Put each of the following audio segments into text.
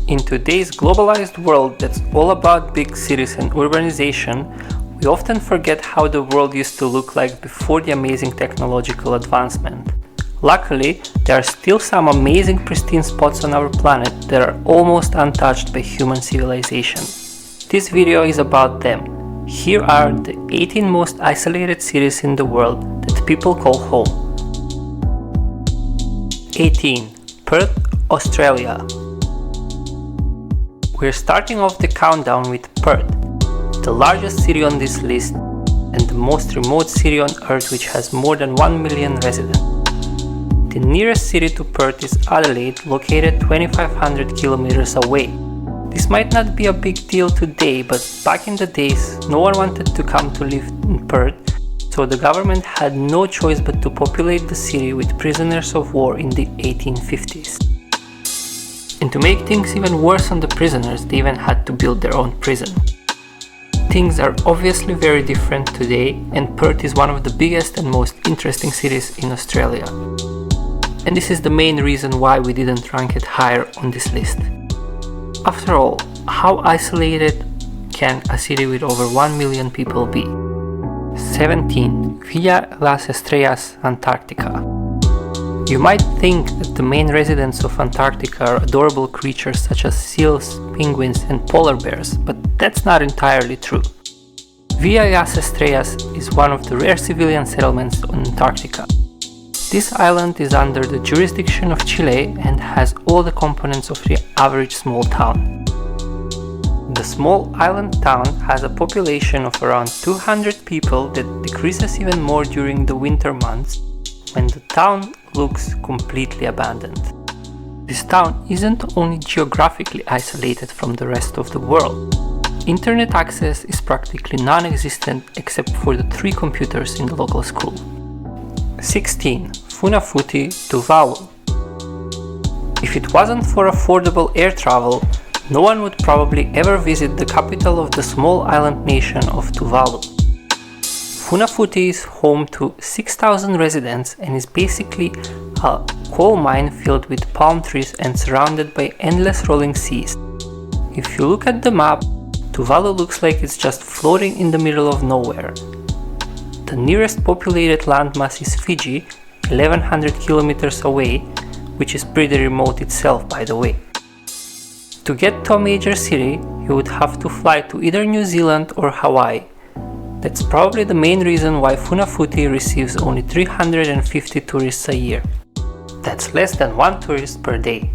In today's globalized world that's all about big cities and urbanization, we often forget how the world used to look like before the amazing technological advancement. Luckily, there are still some amazing pristine spots on our planet that are almost untouched by human civilization. This video is about them. Here are the 18 most isolated cities in the world that people call home. 18. Perth, Australia. We're starting off the countdown with Perth, the largest city on this list and the most remote city on Earth, which has more than 1 million residents. The nearest city to Perth is Adelaide, located 2,500 kilometers away. This might not be a big deal today, but back in the days, no one wanted to come to live in Perth, so the government had no choice but to populate the city with prisoners of war in the 1850s. And to make things even worse on the prisoners, they even had to build their own prison. Things are obviously very different today, and Perth is one of the biggest and most interesting cities in Australia. And this is the main reason why we didn't rank it higher on this list. After all, how isolated can a city with over 1 million people be? 17. Villa Las Estrellas, Antarctica. You might think that the main residents of Antarctica are adorable creatures such as seals, penguins and polar bears, but that's not entirely true. Villa Las Estrellas is one of the rare civilian settlements on Antarctica. This island is under the jurisdiction of Chile and has all the components of the average small town. The small island town has a population of around 200 people that decreases even more during the winter months, when the town looks completely abandoned. This town isn't only geographically isolated from the rest of the world. Internet access is practically non-existent except for the 3 computers in the local school. 16. Funafuti, Tuvalu. If it wasn't for affordable air travel, no one would probably ever visit the capital of the small island nation of Tuvalu. Funafuti is home to 6,000 residents and is basically a coal mine filled with palm trees and surrounded by endless rolling seas. If you look at the map, Tuvalu looks like it's just floating in the middle of nowhere. The nearest populated landmass is Fiji, 1100 kilometers away, which is pretty remote itself, by the way. To get to a major city, you would have to fly to either New Zealand or Hawaii. That's probably the main reason why Funafuti receives only 350 tourists a year. That's less than 1 tourist per day.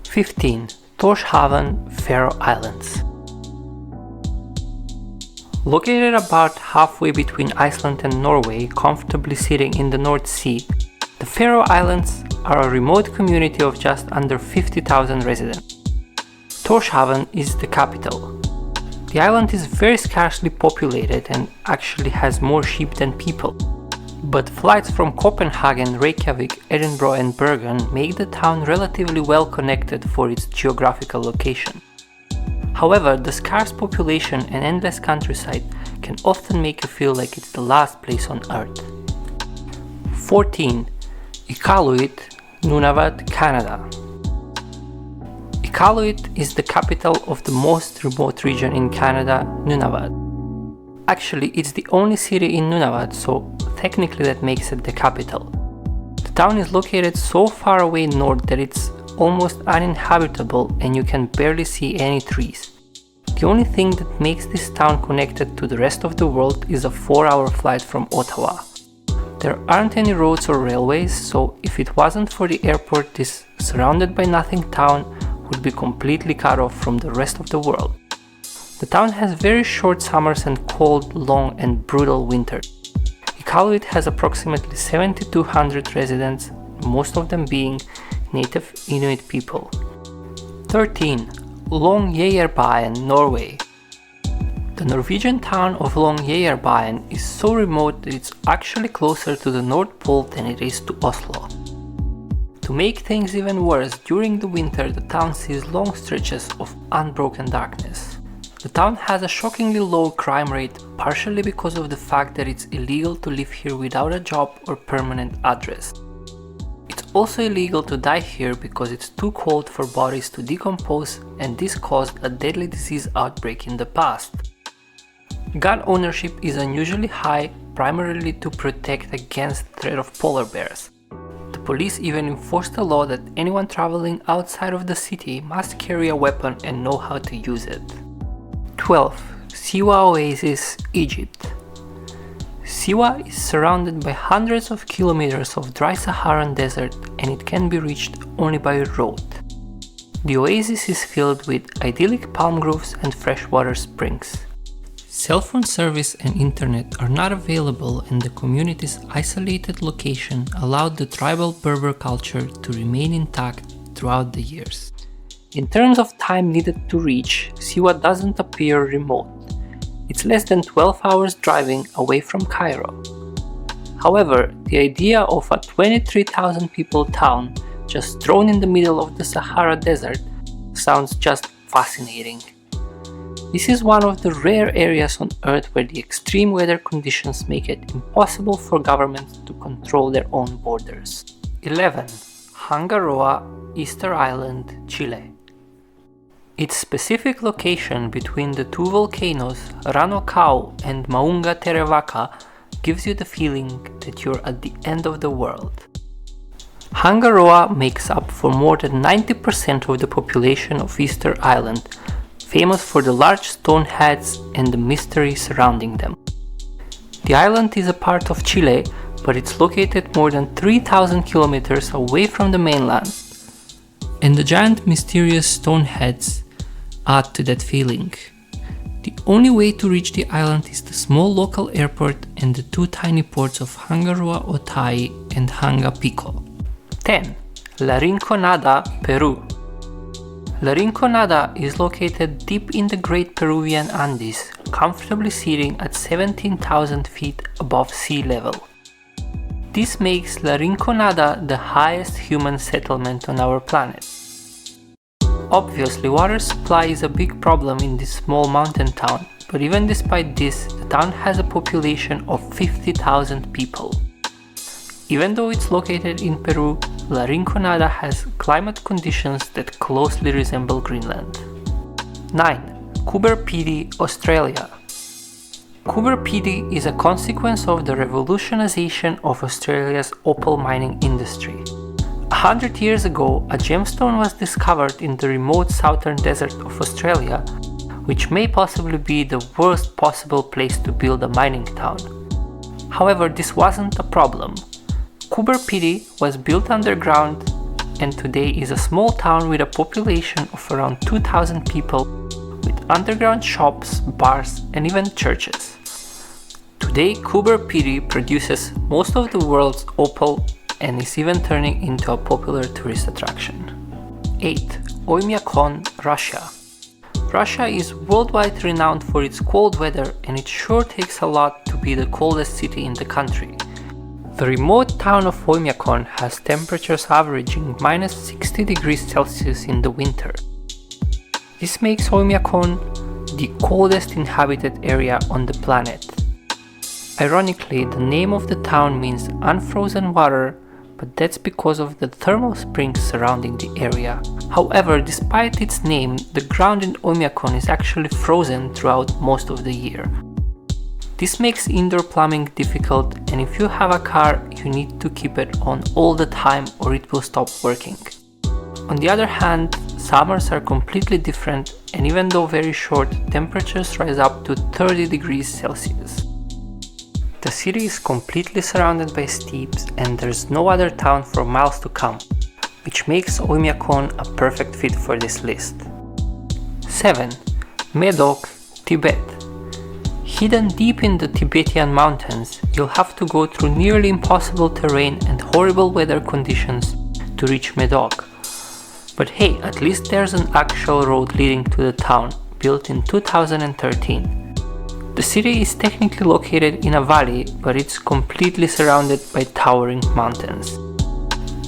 15. Tórshavn, Faroe Islands. Located about halfway between Iceland and Norway, comfortably sitting in the North Sea, the Faroe Islands are a remote community of just under 50,000 residents. Tórshavn is the capital. The island is very scarcely populated and actually has more sheep than people. But flights from Copenhagen, Reykjavik, Edinburgh and Bergen make the town relatively well connected for its geographical location. However, the scarce population and endless countryside can often make you feel like it's the last place on Earth. 14. Iqaluit, Nunavut, Canada. Iqaluit is the capital of the most remote region in Canada, Nunavut. Actually, it's the only city in Nunavut, so technically that makes it the capital. The town is located so far away north that it's almost uninhabitable and you can barely see any trees. The only thing that makes this town connected to the rest of the world is a 4-hour flight from Ottawa. There aren't any roads or railways, so if it wasn't for the airport, this surrounded by nothing town would be completely cut off from the rest of the world. The town has very short summers and cold, long and brutal winters. Iqaluit has approximately 7,200 residents, most of them being native Inuit people. 13. Longyearbyen, Norway. The Norwegian town of Longyearbyen is so remote that it's actually closer to the North Pole than it is to Oslo. To make things even worse, during the winter the town sees long stretches of unbroken darkness. The town has a shockingly low crime rate, partially because of the fact that it's illegal to live here without a job or permanent address. It's also illegal to die here because it's too cold for bodies to decompose, and this caused a deadly disease outbreak in the past. Gun ownership is unusually high, primarily to protect against the threat of polar bears. The police even enforced a law that anyone traveling outside of the city must carry a weapon and know how to use it. 12. Siwa Oasis, Egypt. Siwa is surrounded by hundreds of kilometers of dry Saharan desert, and it can be reached only by road. The oasis is filled with idyllic palm groves and freshwater springs. Cell phone service and internet are not available, and the community's isolated location allowed the tribal Berber culture to remain intact throughout the years. In terms of time needed to reach, Siwa doesn't appear remote. It's less than 12 hours driving away from Cairo. However, the idea of a 23,000 people town just thrown in the middle of the Sahara Desert sounds just fascinating. This is one of the rare areas on Earth where the extreme weather conditions make it impossible for governments to control their own borders. 11. Hanga, Easter Island, Chile. Its specific location between the two volcanoes Ranokau and Maunga Terevaka gives you the feeling that you're at the end of the world. Hanga makes up for more than 90% of the population of Easter Island, famous for the large stone heads and the mystery surrounding them. The island is a part of Chile, but it's located more than 3,000 kilometers away from the mainland. And the giant mysterious stone heads add to that feeling. The only way to reach the island is the small local airport and the two tiny ports of Hangarua Otay and Hanga Pico. 10. La Rinconada, Peru. La Rinconada is located deep in the Great Peruvian Andes, comfortably sitting at 17,000 feet above sea level. This makes La Rinconada the highest human settlement on our planet. Obviously, water supply is a big problem in this small mountain town, but even despite this, the town has a population of 50,000 people. Even though it's located in Peru, La Rinconada has climate conditions that closely resemble Greenland. 9. Coober, Pedy, Australia. Coober Pedy is a consequence of the revolutionization of Australia's opal mining industry. 100 years ago, a gemstone was discovered in the remote southern desert of Australia, which may possibly be the worst possible place to build a mining town. However, this wasn't a problem. Coober Pedy was built underground and today is a small town with a population of around 2,000 people, with underground shops, bars, and even churches. Today, Coober Pedy produces most of the world's opal and is even turning into a popular tourist attraction. 8. Oymyakon, Russia. Russia is worldwide renowned for its cold weather, and it sure takes a lot to be the coldest city in the country. The remote town of Oymyakon has temperatures averaging minus 60 degrees Celsius in the winter. This makes Oymyakon the coldest inhabited area on the planet. Ironically, the name of the town means unfrozen water, but that's because of the thermal springs surrounding the area. However, despite its name, the ground in Oymyakon is actually frozen throughout most of the year. This makes indoor plumbing difficult, and if you have a car, you need to keep it on all the time or it will stop working. On the other hand, summers are completely different, and even though very short, temperatures rise up to 30 degrees Celsius. The city is completely surrounded by steeps, and there's no other town for miles to come, which makes Oymyakon a perfect fit for this list. 7. Mêdog, Tibet. Hidden deep in the Tibetan mountains, you'll have to go through nearly impossible terrain and horrible weather conditions to reach Mêdog. But hey, at least there's an actual road leading to the town, built in 2013. The city is technically located in a valley, but it's completely surrounded by towering mountains.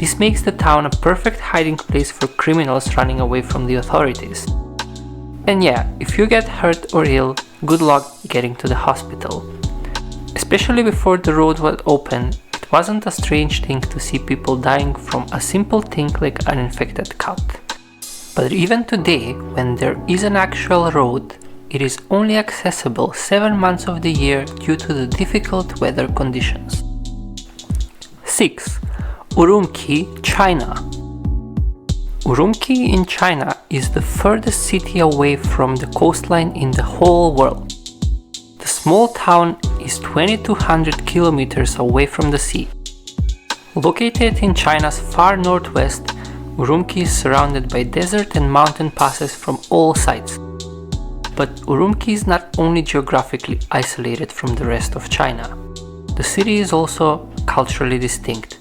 This makes the town a perfect hiding place for criminals running away from the authorities. And yeah, if you get hurt or ill, good luck getting to the hospital. Especially before the road was open, it wasn't a strange thing to see people dying from a simple thing like an infected cat. But even today, when there is an actual road, it is only accessible 7 months of the year due to the difficult weather conditions. 6. Ürümqi, China. Ürümqi in China is the furthest city away from the coastline in the whole world. The small town is 2200 kilometers away from the sea. Located in China's far northwest, Ürümqi is surrounded by desert and mountain passes from all sides. But Ürümqi is not only geographically isolated from the rest of China. The city is also culturally distinct.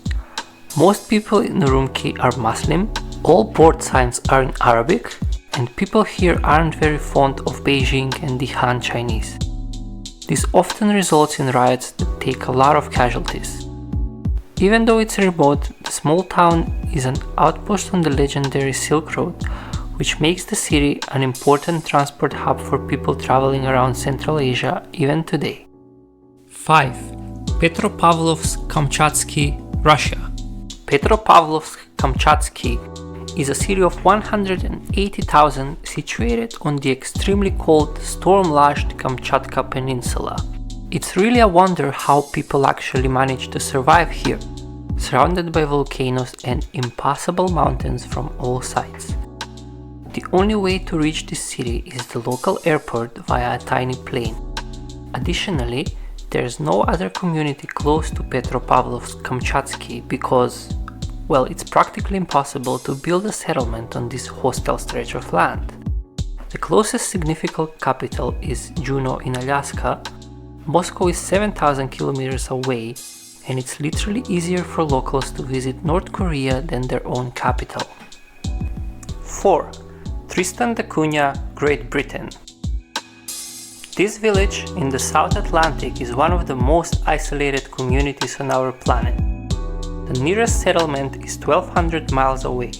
Most people in Ürümqi are Muslim, all board signs are in Arabic, and people here aren't very fond of Beijing and the Han Chinese. This often results in riots that take a lot of casualties. Even though it's remote, the small town is an outpost on the legendary Silk Road, which makes the city an important transport hub for people traveling around Central Asia even today. 5. Petropavlovsk-Kamchatsky, Russia. Petropavlovsk-Kamchatsky is a city of 180,000 situated on the extremely cold, storm-lashed Kamchatka Peninsula. It's really a wonder how people actually manage to survive here, surrounded by volcanoes and impassable mountains from all sides. The only way to reach this city is the local airport via a tiny plane. Additionally, there's no other community close to Petropavlovsk-Kamchatsky because, well, it's practically impossible to build a settlement on this hostile stretch of land. The closest significant capital is Juneau in Alaska. Moscow is 7,000 kilometers away, and it's literally easier for locals to visit North Korea than their own capital. 4. Tristan Da Cunha, Great Britain. This village in the South Atlantic is one of the most isolated communities on our planet. The nearest settlement is 1200 miles away.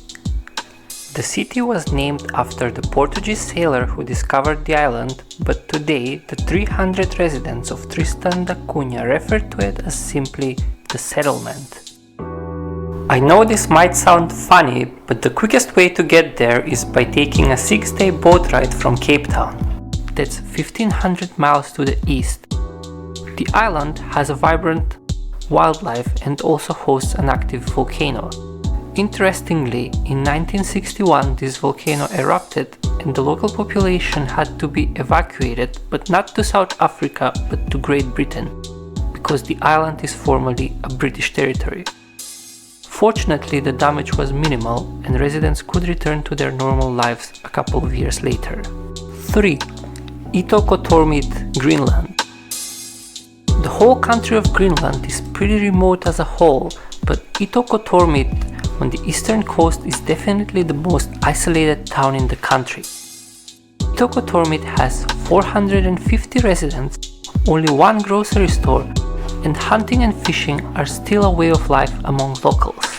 The city was named after the Portuguese sailor who discovered the island, but today the 300 residents of Tristan Da Cunha refer to it as simply the settlement. I know this might sound funny, but the quickest way to get there is by taking a 6-day boat ride from Cape Town. That's 1500 miles to the east. The island has a vibrant wildlife and also hosts an active volcano. Interestingly, in 1961 this volcano erupted and the local population had to be evacuated, but not to South Africa but to Great Britain, because the island is formerly a British territory. Fortunately, the damage was minimal and residents could return to their normal lives a couple of years later. 3. Ittoqqortoormiit, Greenland. The whole country of Greenland is pretty remote as a whole, but Ittoqqortoormiit on the eastern coast is definitely the most isolated town in the country. Ittoqqortoormiit has 450 residents, only one grocery store, and hunting and fishing are still a way of life among locals.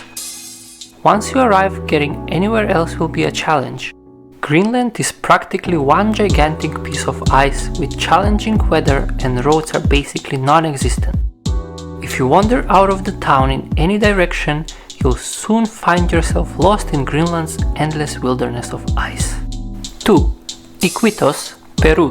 Once you arrive, getting anywhere else will be a challenge. Greenland is practically one gigantic piece of ice with challenging weather and roads are basically non-existent. If you wander out of the town in any direction, you'll soon find yourself lost in Greenland's endless wilderness of ice. 2. Iquitos, Peru.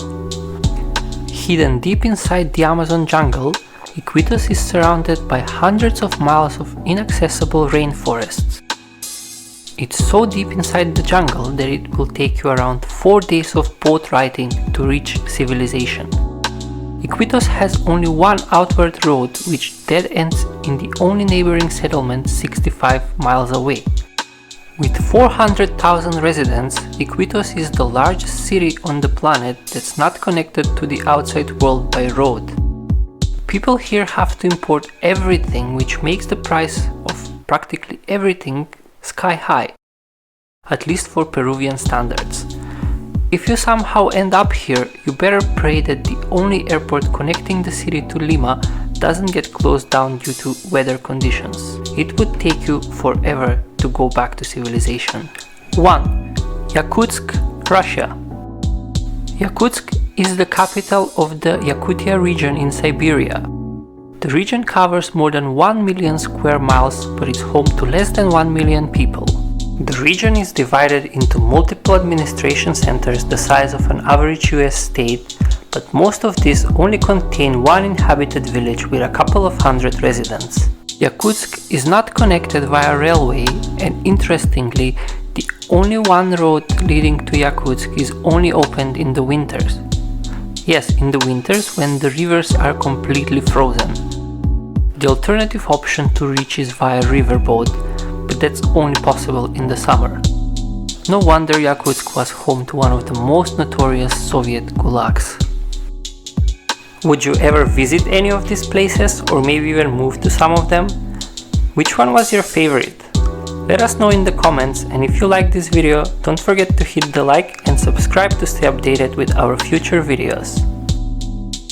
Hidden deep inside the Amazon jungle, Iquitos is surrounded by hundreds of miles of inaccessible rainforests. It's so deep inside the jungle that it will take you around 4 days of boat riding to reach civilization. Iquitos has only one outward road which dead ends in the only neighboring settlement 65 miles away. With 400,000 residents, Iquitos is the largest city on the planet that's not connected to the outside world by road. People here have to import everything, which makes the price of practically everything sky high, at least for Peruvian standards. If you somehow end up here, you better pray that the only airport connecting the city to Lima doesn't get closed down due to weather conditions. It would take you forever to go back to civilization. 1. Yakutsk, Russia. Yakutsk is the capital of the Yakutia region in Siberia. The region covers more than 1 million square miles, but it's home to less than 1 million people. The region is divided into multiple administration centers the size of an average US state, but most of these only contain one inhabited village with a couple of hundred residents. Yakutsk is not connected via railway, and interestingly, the only one road leading to Yakutsk is only opened in the winters. Yes, in the winters when the rivers are completely frozen. The alternative option to reach is via riverboat, but that's only possible in the summer. No wonder Yakutsk was home to one of the most notorious Soviet gulags. Would you ever visit any of these places, or maybe even move to some of them? Which one was your favorite? Let us know in the comments, and if you like this video, don't forget to hit the like and subscribe to stay updated with our future videos.